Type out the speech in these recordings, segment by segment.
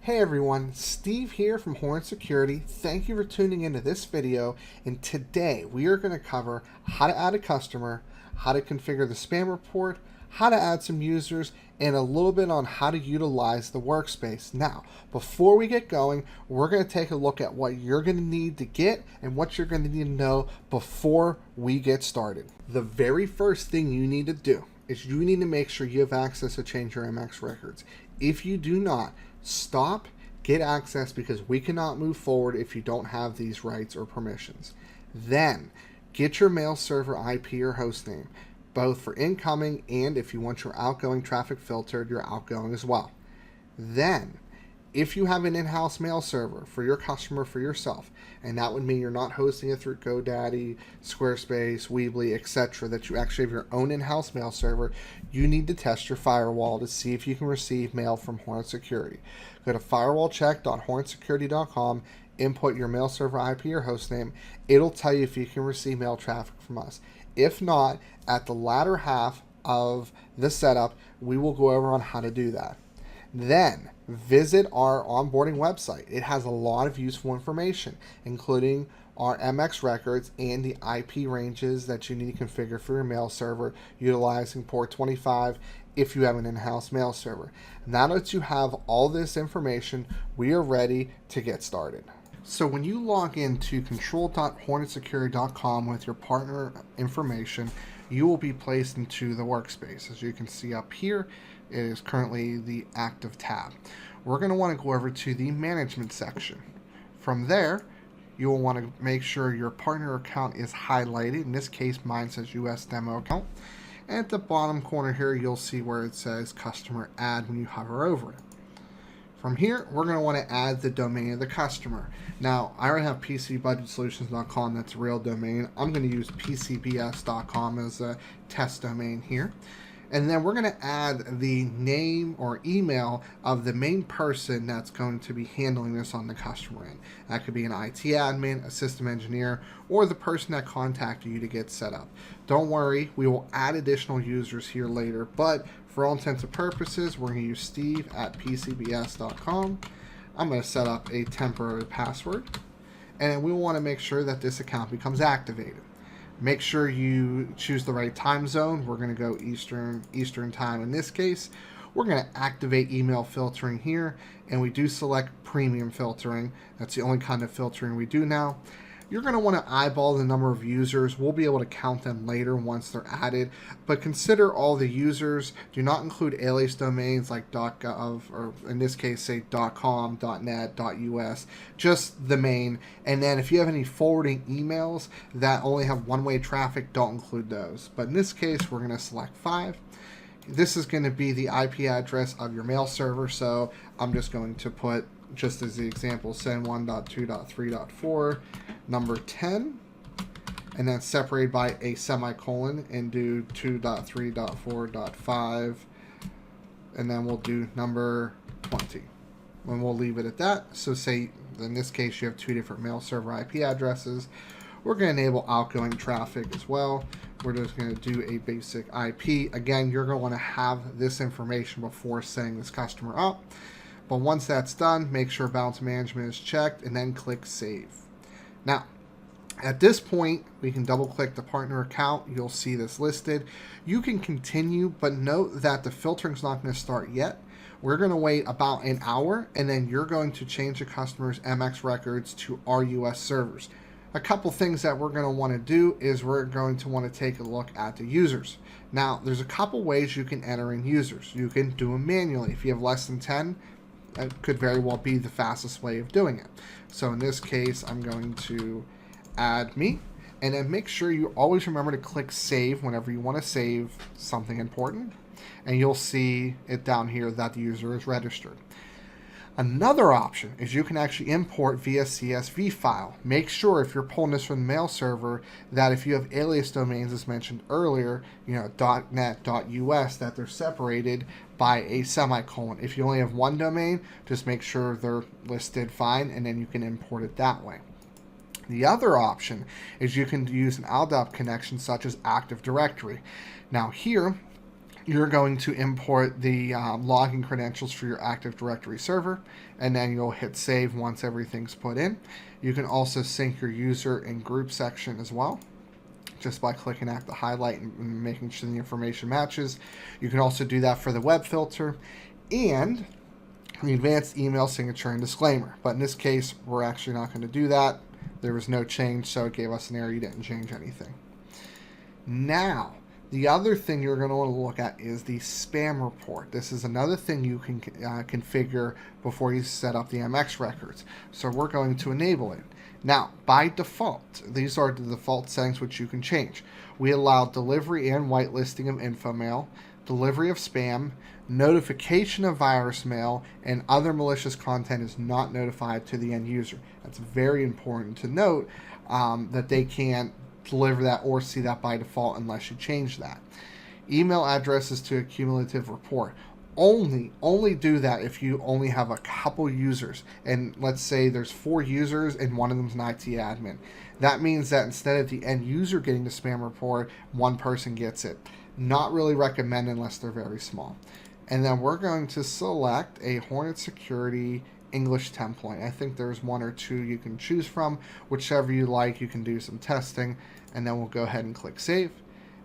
Hey everyone, Steve here from HornetSecurity. Thank you for tuning into this video, and today we are going to cover how to add a customer, how to configure the spam report, how to add some users, and a little bit on how to utilize the workspace. Now, before we get going, we're going to take a look at what you're going to need to get and what you're going to need to know before we get started. The very first thing you need to do is you need to make sure you have access to change your MX records. If you do not, stop, get access, because we cannot move forward if you don't have these rights or permissions. Then, get your mail server IP or hostname, both for incoming and if you want your outgoing traffic filtered, your outgoing as well. Then, if you have an in-house mail server for your customer, for yourself, and that would mean you're not hosting it through GoDaddy, Squarespace, Weebly, etc., that you actually have your own in-house mail server, you need to test your firewall to see if you can receive mail from HornetSecurity. Go to firewallcheck.hornetsecurity.com, input your mail server IP or hostname. It'll tell you if you can receive mail traffic from us. If not, at the latter half of the setup, we will go over on how to do that. Then, visit our onboarding website. It has a lot of useful information, including our MX records and the IP ranges that you need to configure for your mail server utilizing port 25 if you have an in-house mail server. Now that you have all this information, we are ready to get started. So when you log into control.hornetsecurity.com with your partner information, you will be placed into the workspace. As you can see up here, it is currently the active tab. We're going to want to go over to the management section. From there, you will want to make sure your partner account is highlighted. In this case, mine says US Demo Account. And at the bottom corner here, you'll see where it says Customer Add when you hover over it. From here, we're going to want to add the domain of the customer. Now, I already have PCBudgetSolutions.com, that's a real domain. I'm going to use PCBS.com as a test domain here. And then we're going to add the name or email of the main person that's going to be handling this on the customer end. That could be an IT admin, a system engineer, or the person that contacted you to get set up. Don't worry, we will add additional users here later, but for all intents and purposes, we're going to use Steve at PCBS.com. I'm going to set up a temporary password, and we want to make sure that this account becomes activated. Make sure you choose the right time zone. We're going to go Eastern time in this case. We're going to activate email filtering here, and we do select premium filtering. That's the only kind of filtering we do now. You're going to want to eyeball the number of users. We'll be able to count them later once they're added, but consider all the users. Do not include alias domains like .gov, or in this case, say .com, .net, .us, just the main. And then if you have any forwarding emails that only have one-way traffic, don't include those. But in this case, we're going to select 5. This is going to be the IP address of your mail server, so I'm just going to put, just as the example, send 1.2.3.4, number 10, and then separated by a semicolon, and do 2.3.4.5, and then we'll do number 20. And we'll leave it at that. So say, in this case, you have 2 different mail server IP addresses. We're going to enable outgoing traffic as well. We're just going to do a basic IP. Again, you're going to want to have this information before setting this customer up. But once that's done, make sure balance management is checked, and then click Save. Now, at this point, we can double click the partner account. You'll see this listed. You can continue, but note that the filtering is not going to start yet. We're going to wait about an hour, and then you're going to change the customer's MX records to our US servers. A couple things that we're going to want to do is we're going to want to take a look at the users. Now, there's a couple ways you can enter in users. You can do them manually. If you have less than 10, that could very well be the fastest way of doing it. So in this case, I'm going to add me, and then make sure you always remember to click Save whenever you want to save something important, and you'll see it down here that the user is registered. Another option is you can actually import via CSV file. Make sure if you're pulling this from the mail server that if you have alias domains as mentioned earlier, .net, .us, that they're separated by a semicolon. If you only have one domain, just make sure they're listed fine, and then you can import it that way. The other option is you can use an LDAP connection such as Active Directory. Now here, you're going to import the login credentials for your Active Directory server, and then you'll hit save once everything's put in. You can also sync your user and group section as well, just by clicking at the highlight and making sure the information matches. You can also do that for the web filter and the advanced email signature and disclaimer. But in this case, we're actually not going to do that. There was no change, so it gave us an error. You didn't change anything. Now, the other thing you're going to want to look at is the spam report. This is another thing you can configure before you set up the MX records. So we're going to enable it. Now, by default, these are the default settings which you can change. We allow delivery and whitelisting of info mail, delivery of spam, notification of virus mail, and other malicious content is not notified to the end user. That's very important to note, that they can't deliver that or see that by default unless you change that. Email addresses to a cumulative report. Only do that if you only have a couple users, and let's say there's 4 users and one of them's an IT admin. That means that instead of the end user getting the spam report, one person gets it. Not really recommended unless they're very small. And then we're going to select a HornetSecurity English template. I think there's 1 or 2 you can choose from. Whichever you like, you can do some testing, and then we'll go ahead and click save.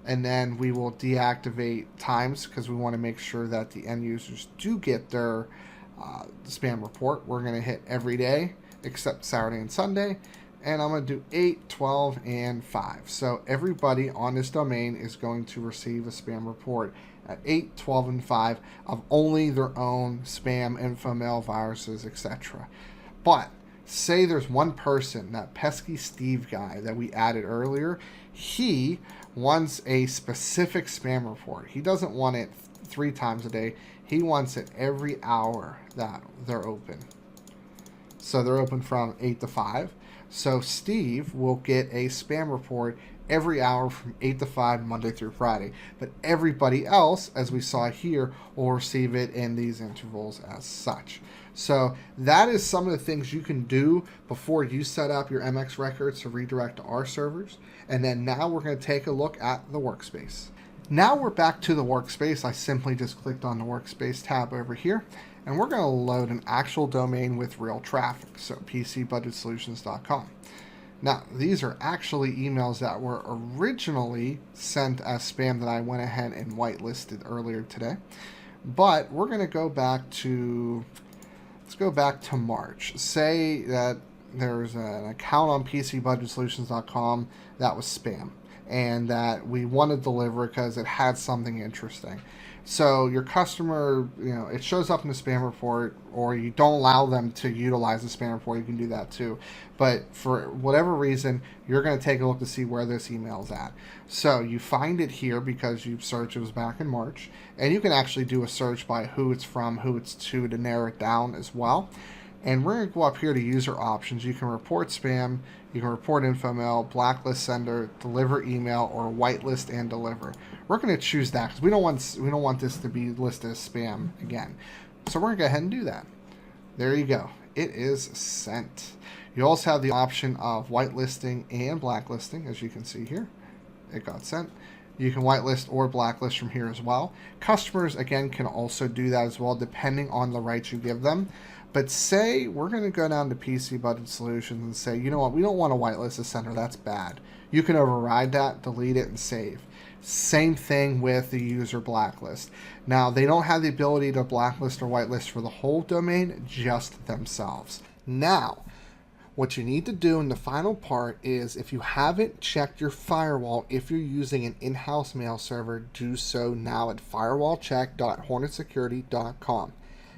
And then we will deactivate times because we want to make sure that the end users do get their spam report. We're going to hit every day except Saturday and Sunday, and I'm going to do 8, 12, and 5. So everybody on this domain is going to receive a spam report at 8, 12, and 5 of only their own spam, info mail, viruses, etc. But say there's one person, that pesky Steve guy that we added earlier, he wants a specific spam report. He doesn't want it 3 times a day. He wants it every hour that they're open. So they're open from 8 to 5. So Steve will get a spam report every hour from 8 to 5, Monday through Friday. But everybody else, as we saw here, will receive it in these intervals as such. So that is some of the things you can do before you set up your MX records to redirect to our servers. And then now we're going to take a look at the workspace. Now we're back to the workspace. I simply just clicked on the workspace tab over here, and we're going to load an actual domain with real traffic, so pcbudgetsolutions.com. Now, these are actually emails that were originally sent as spam that I went ahead and whitelisted earlier today. But we're going to go back to, let's go back to March. Say that there's an account on pcbudgetsolutions.com that was spam, and that we want to deliver because it had something interesting. So your customer, it shows up in the spam report, or you don't allow them to utilize the spam report, you can do that too. But for whatever reason, you're going to take a look to see where this email is at. So you find it here because you searched, it was back in March, and you can actually do a search by who it's from, who it's to narrow it down as well. And we're going to go up here to user options. You can report spam, you can report info mail, blacklist sender, deliver email, or whitelist and deliver. We're going to choose that because we don't want this to be listed as spam again. So we're going to go ahead and do that. There you go. It is sent. You also have the option of whitelisting and blacklisting, as you can see here. It got sent. You can whitelist or blacklist from here as well. Customers, again, can also do that as well, depending on the rights you give them. But say we're going to go down to PC Budget Solutions and say, you know what, we don't want to whitelist the sender. That's bad. You can override that, delete it, and save. Same thing with the user blacklist. Now, they don't have the ability to blacklist or whitelist for the whole domain, just themselves. Now, what you need to do in the final part is, if you haven't checked your firewall, if you're using an in-house mail server, do so now at firewallcheck.hornetsecurity.com.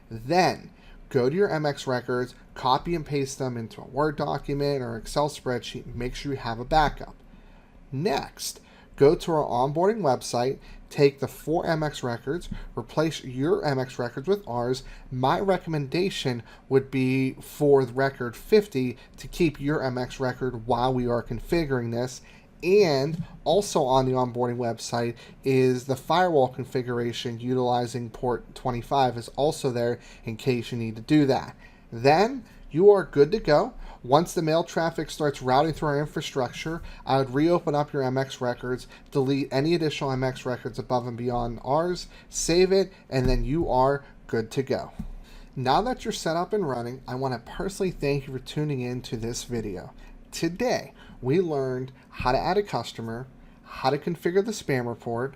Then go to your MX records, copy and paste them into a Word document or Excel spreadsheet, make sure you have a backup. Next, go to our onboarding website, take the 4 MX records, replace your MX records with ours. My recommendation would be for the record 50 to keep your MX record while we are configuring this. And also on the onboarding website is the firewall configuration utilizing port 25 is also there in case you need to do that. Then you are good to go. Once the mail traffic starts routing through our infrastructure, I would reopen up your MX records, delete any additional MX records above and beyond ours, save it, and then you are good to go. Now that you're set up and running, I want to personally thank you for tuning in to this video. Today, we learned how to add a customer, how to configure the spam report,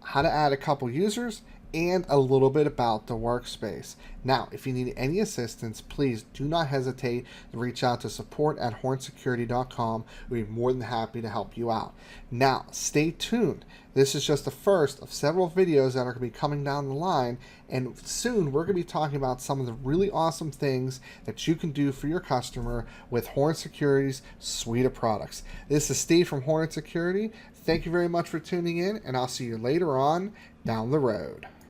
how to add a couple users, and a little bit about the workspace. Now, if you need any assistance, please do not hesitate to reach out to support@HornetSecurity.com. We'd be more than happy to help you out. Now, stay tuned. This is just the first of several videos that are going to be coming down the line, and soon we're going to be talking about some of the really awesome things that you can do for your customer with Hornet Security's suite of products. This is Steve from Hornet Security. Thank you very much for tuning in, and I'll see you later on down the road.